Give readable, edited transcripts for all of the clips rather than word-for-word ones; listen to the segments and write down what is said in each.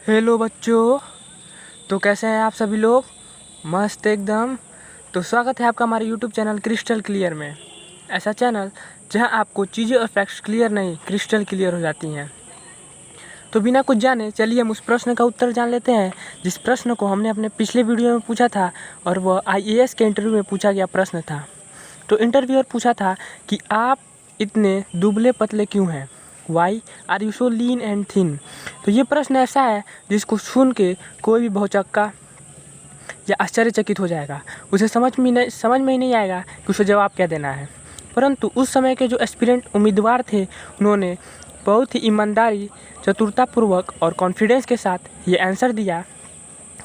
Hello बच्चों। तो कैसे हैं आप सभी लोग? मस्त एकदम। तो स्वागत है आपका हमारे यूट्यूब चैनल क्रिस्टल क्लियर में। ऐसा चैनल जहां आपको चीज़ें और फैक्ट्स क्लियर नहीं क्रिस्टल क्लियर हो जाती हैं। तो बिना कुछ जाने चलिए हम उस प्रश्न का उत्तर जान लेते हैं जिस प्रश्न को हमने अपने पिछले वीडियो में पूछा था, और वह IAS के इंटरव्यू में पूछा गया प्रश्न था। तो इंटरव्यूअर पूछा था कि आप इतने दुबले पतले क्यों हैं? Why are you so lean and thin? तो ये प्रश्न ऐसा है जिसको सुन के कोई भी बहुचक्का या आश्चर्यचकित हो जाएगा। उसे समझ में ही नहीं आएगा कि उसे जवाब क्या देना है। परंतु उस समय के जो एस्पिरेंट उम्मीदवार थे, उन्होंने बहुत ही ईमानदारी, चतुरतापूर्वक और कॉन्फिडेंस के साथ ये आंसर दिया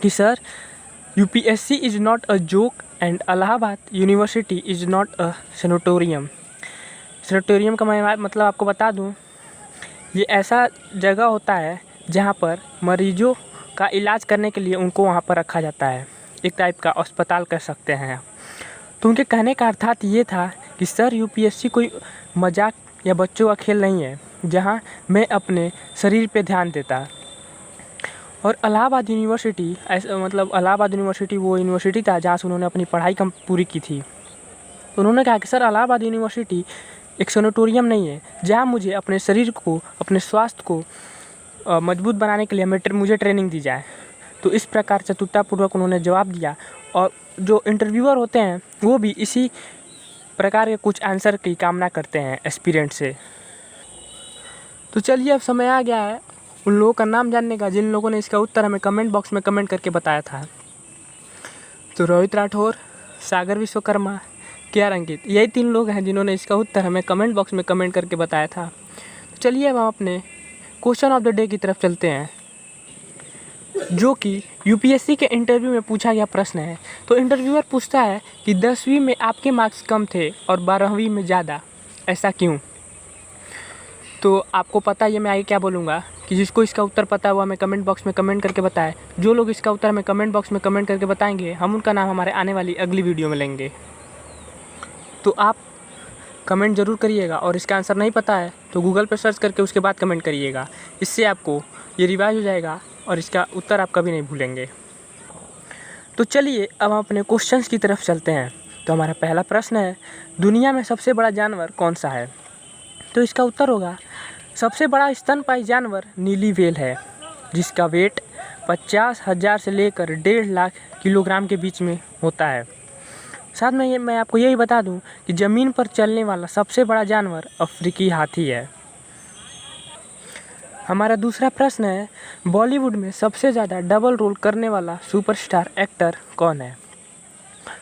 कि sir, UPSC is not a joke and Allahabad university is not a sanatorium. Sanatorium का मैं मतलब आपको बता दूं, ये ऐसा जगह होता है जहाँ पर मरीजों का इलाज करने के लिए उनको वहाँ पर रखा जाता है। एक टाइप का अस्पताल कह सकते हैं। तो उनके कहने का अर्थात ये था कि सर, UPSC कोई मजाक या बच्चों का खेल नहीं है जहाँ मैं अपने शरीर पे ध्यान देता। और इलाहाबाद यूनिवर्सिटी मतलब इलाहाबाद यूनिवर्सिटी वो यूनिवर्सिटी था जहाँ से उन्होंने अपनी पढ़ाई पूरी की थी। तो उन्होंने कहा कि सर, इलाहाबाद यूनिवर्सिटी एक सेनेटोरियम नहीं है जहाँ मुझे अपने शरीर को, अपने स्वास्थ्य को मजबूत बनाने के लिए मुझे ट्रेनिंग दी जाए। तो इस प्रकार चतुरतापूर्वक उन्होंने जवाब दिया। और जो इंटरव्यूअर होते हैं वो भी इसी प्रकार के कुछ आंसर की कामना करते हैं एस्पिरेंट से। तो चलिए, अब समय आ गया है उन लोगों का नाम जानने का जिन लोगों ने इसका उत्तर हमें कमेंट बॉक्स में कमेंट करके बताया था। तो रोहित राठौर, सागर विश्वकर्मा, KR अंकित, यही 3 लोग हैं जिन्होंने इसका उत्तर हमें कमेंट बॉक्स में कमेंट करके बताया था। तो चलिए अब हम अपने क्वेश्चन ऑफ द डे की तरफ चलते हैं, जो कि UPSC के इंटरव्यू में पूछा गया प्रश्न है। तो इंटरव्यूअर पूछता है कि 10वीं में आपके मार्क्स कम थे और 12वीं में ज़्यादा, ऐसा क्यों? तो आपको पता है मैं आगे क्या बोलूँगा कि जिसको इसका उत्तर पता है वो हमें कमेंट बॉक्स में कमेंट करके बताए। जो लोग इसका उत्तर हमें कमेंट बॉक्स में कमेंट करके बताएंगे, हम उनका नाम हमारे आने वाली अगली वीडियो में लेंगे। तो आप कमेंट ज़रूर करिएगा, और इसका आंसर नहीं पता है तो गूगल पर सर्च करके उसके बाद कमेंट करिएगा। इससे आपको ये रिवाइज हो जाएगा और इसका उत्तर आप कभी नहीं भूलेंगे। तो चलिए अब हम अपने क्वेश्चंस की तरफ चलते हैं। तो हमारा पहला प्रश्न है, दुनिया में सबसे बड़ा जानवर कौन सा है? तो इसका उत्तर होगा, सबसे बड़ा स्तनपायी जानवर नीली व्हेल है, जिसका वेट 50,000 से लेकर 1.5 लाख किलोग्राम के बीच में होता है। साथ में मैं आपको यही बता दूं कि ज़मीन पर चलने वाला सबसे बड़ा जानवर अफ्रीकी हाथी है। हमारा दूसरा प्रश्न है, बॉलीवुड में सबसे ज़्यादा डबल रोल करने वाला सुपरस्टार एक्टर कौन है?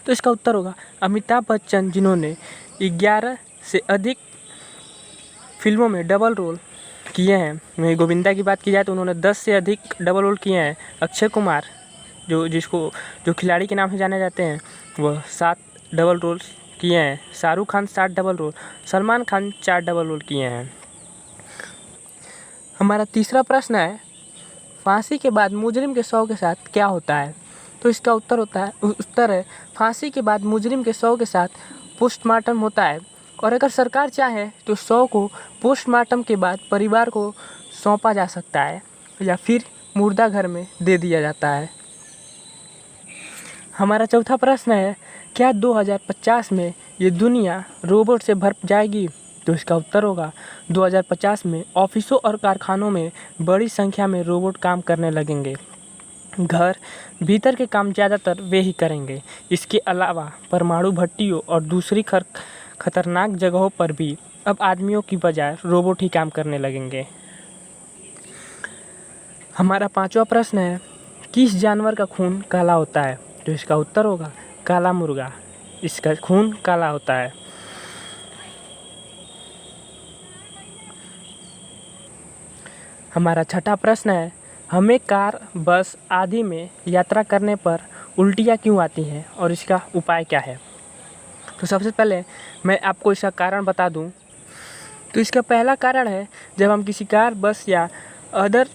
तो इसका उत्तर होगा अमिताभ बच्चन, जिन्होंने 11 से अधिक फिल्मों में डबल रोल किए हैं। वहीं गोविंदा की बात की जाए तो उन्होंने 10 से अधिक डबल रोल किए हैं। अक्षय कुमार, जो खिलाड़ी के नाम से जाने जाते हैं, वह 7 डबल रोल किए हैं। Shahrukh Khan 7 double role, Salman Khan 4 double role किए हैं। हमारा तीसरा प्रश्न है, फांसी के बाद मुजरिम के शव के साथ क्या होता है? तो इसका उत्तर है फांसी के बाद मुजरिम के शव के साथ पोस्टमार्टम होता है, और अगर सरकार चाहे तो शव को पोस्टमार्टम के बाद परिवार को सौंपा जा सकता है या फिर मुर्दा घर में दे दिया जाता है। हमारा चौथा प्रश्न है, क्या 2050 में ये दुनिया रोबोट से भर जाएगी? तो इसका उत्तर होगा 2050 में ऑफिसों और कारखानों में बड़ी संख्या में रोबोट काम करने लगेंगे। घर भीतर के काम ज़्यादातर वे ही करेंगे। इसके अलावा परमाणु भट्टियों और दूसरी खतरनाक जगहों पर भी अब आदमियों की बजाय रोबोट ही काम करने लगेंगे। हमारा पांचवा प्रश्न है, किस जानवर का खून काला होता है? तो इसका उत्तर होगा काला मुर्गा, इसका खून काला होता है। हमारा छठा प्रश्न है, हमें कार, बस आदि में यात्रा करने पर उल्टियाँ क्यों आती हैं और इसका उपाय क्या है? तो सबसे पहले मैं आपको इसका कारण बता दूं। तो इसका पहला कारण है, जब हम किसी कार, बस या अदर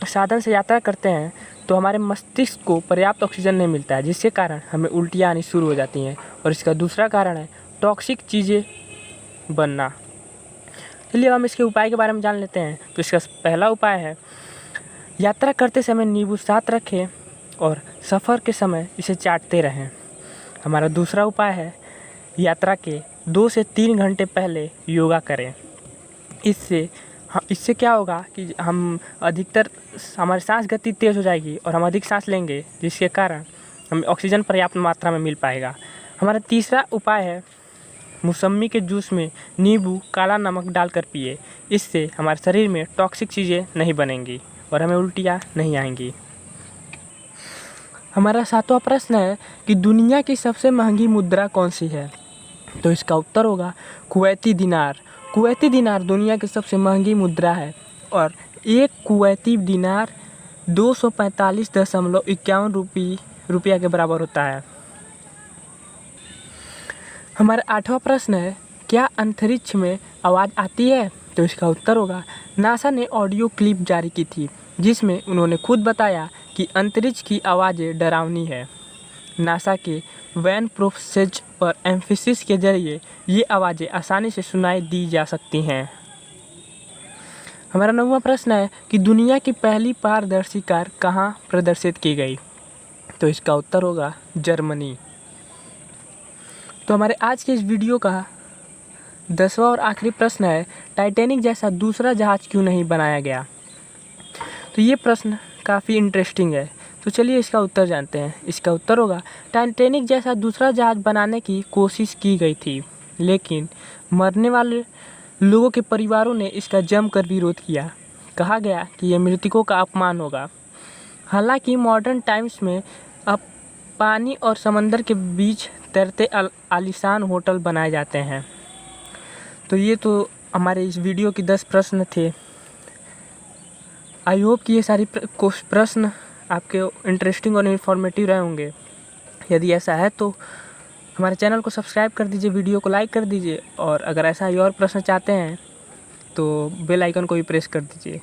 साधन से यात्रा करते हैं तो हमारे मस्तिष्क को पर्याप्त ऑक्सीजन नहीं मिलता है, जिसके कारण हमें उल्टियाँ आनी शुरू हो जाती हैं। और इसका दूसरा कारण है टॉक्सिक चीज़ें बनना। चलिए हम इसके उपाय के बारे में जान लेते हैं। तो इसका पहला उपाय है यात्रा करते समय नींबू साथ रखें और सफ़र के समय इसे चाटते रहें। हमारा दूसरा उपाय है यात्रा के 2 से 3 घंटे पहले योगा करें। इससे क्या होगा कि हम अधिकतर हमारी सांस गति तेज़ हो जाएगी और हम अधिक सांस लेंगे, जिसके कारण हमें ऑक्सीजन पर्याप्त मात्रा में मिल पाएगा। हमारा तीसरा उपाय है मौसम्मी के जूस में नींबू काला नमक डालकर पिए। इससे हमारे शरीर में टॉक्सिक चीज़ें नहीं बनेंगी और हमें उल्टियाँ नहीं आएंगी। हमारा 7वां प्रश्न है कि दुनिया की सबसे महंगी मुद्रा कौन सी है? तो इसका उत्तर होगा कुवैती दिनार। कुवैती दिनार दुनिया की सबसे महंगी मुद्रा है और एक कुवैती दिनार 245.51 रुपया के बराबर होता है। हमारा 8वां प्रश्न है क्या अंतरिक्ष में आवाज़ आती है? तो इसका उत्तर होगा नासा ने ऑडियो क्लिप जारी की थी जिसमें उन्होंने खुद बताया कि अंतरिक्ष की आवाज़ें डरावनी है। नासा के वैन प्रोसेज पर एम्फेसिस के जरिए ये आवाज़ें आसानी से सुनाई दी जा सकती हैं। हमारा 9वां प्रश्न है कि दुनिया की पहली पारदर्शी कार कहाँ प्रदर्शित की गई? तो इसका उत्तर होगा जर्मनी। तो हमारे आज के इस वीडियो का 10वां और आखिरी प्रश्न है टाइटैनिक जैसा दूसरा जहाज़ क्यों नहीं बनाया गया? तो ये प्रश्न काफ़ी इंटरेस्टिंग है, तो चलिए इसका उत्तर जानते हैं। इसका उत्तर होगा टाइटैनिक जैसा दूसरा जहाज़ बनाने की कोशिश की गई थी, लेकिन मरने वाले लोगों के परिवारों ने इसका जमकर विरोध किया। कहा गया कि यह मृतकों का अपमान होगा। हालांकि मॉडर्न टाइम्स में अब पानी और समंदर के बीच तैरते आलीशान होटल बनाए जाते हैं। तो ये तो हमारे इस वीडियो के 10 प्रश्न थे। आई होप कि ये सारी प्रश्न आपके इंटरेस्टिंग और इन्फॉर्मेटिव रहे होंगे। यदि ऐसा है तो हमारे चैनल को सब्सक्राइब कर दीजिए, वीडियो को लाइक कर दीजिए और अगर ऐसा ही और प्रश्न चाहते हैं तो बेल आइकन को भी प्रेस कर दीजिए।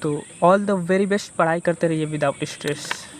तो ऑल द वेरी बेस्ट, पढ़ाई करते रहिए विदाउट स्ट्रेस।